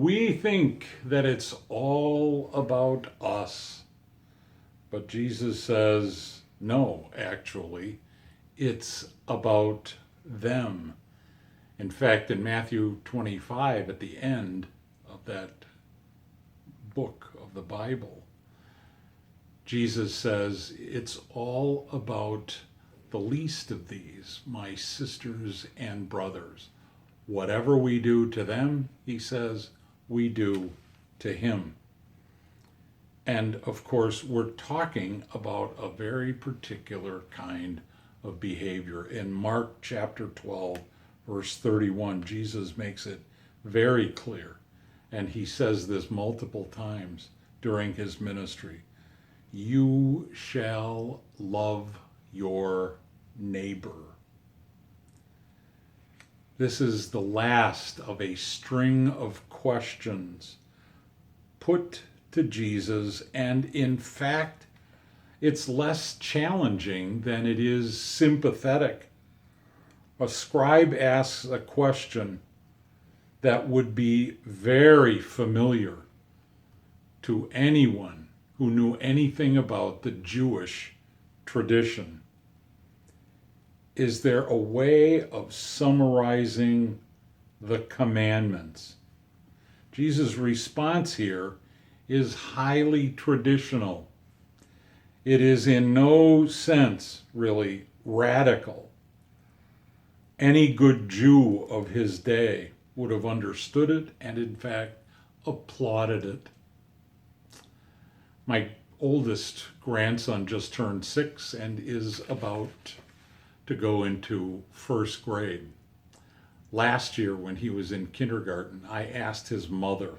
We think that it's all about us, but Jesus says, no, actually, it's about them. In fact, in Matthew 25, at the end of that book of the Bible, Jesus says, it's all about the least of these, my sisters and brothers. Whatever we do to them, he says, we do to him. And of course, we're talking about a very particular kind of behavior. In Mark chapter 12, verse 31, Jesus makes it very clear, and he says this multiple times during his ministry. You shall love your neighbor. This is the last of a string of questions put to Jesus, and in fact, it's less challenging than it is sympathetic. A scribe asks a question that would be very familiar to anyone who knew anything about the Jewish tradition. Is there a way of summarizing the commandments? Jesus' response here is highly traditional. It is in no sense really radical. Any good Jew of his day would have understood it and, in fact, applauded it. My oldest grandson just turned 6 and is about to go into first grade. Last year, when he was in kindergarten, I asked his mother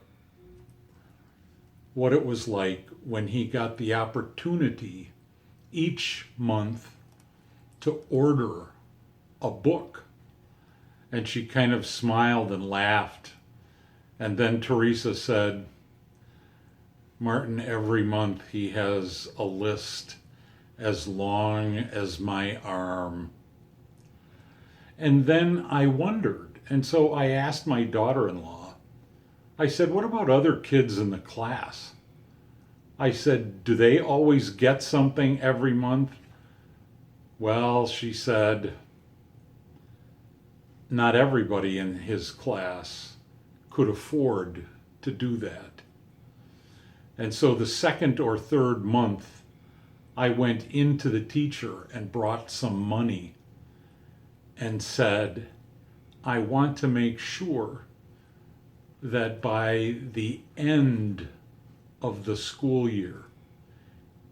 what it was like when he got the opportunity each month to order a book. And she kind of smiled and laughed. And then Teresa said, Martin, every month he has a list as long as my arm. And then I wondered, and so I asked my daughter-in-law, I said, what about other kids in the class? I said, do they always get something every month? Well, she said, not everybody in his class could afford to do that. And so the second or third month, I went into the teacher and brought some money and said, I want to make sure that by the end of the school year,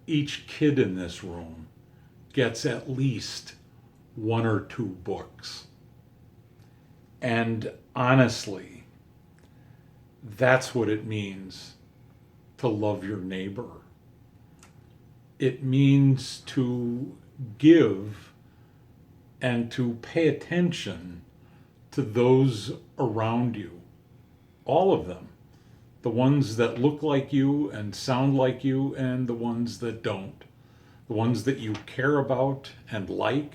each kid in this room gets at least 1 or 2 books. And honestly, that's what it means to love your neighbor. It means to give and to pay attention to those around you. All of them. The ones that look like you and sound like you, and the ones that don't. The ones that you care about and like,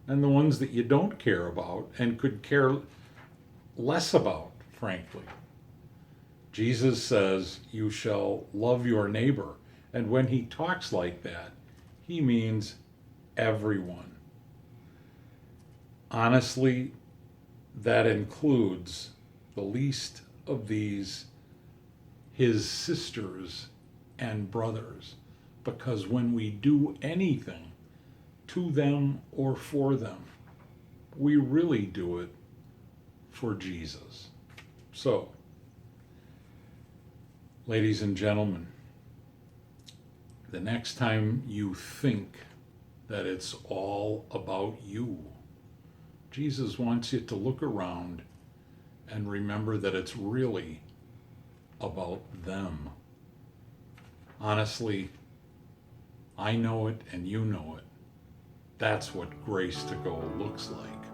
and the ones that you don't care about and could care less about, frankly. Jesus says, you shall love your neighbor. And when he talks like that, he means everyone. Honestly, that includes the least of these, his sisters and brothers. Because when we do anything to them or for them, we really do it for Jesus. So, ladies and gentlemen, the next time you think that it's all about you, Jesus wants you to look around and remember that it's really about them. Honestly, I know it and you know it. That's what grace to go looks like.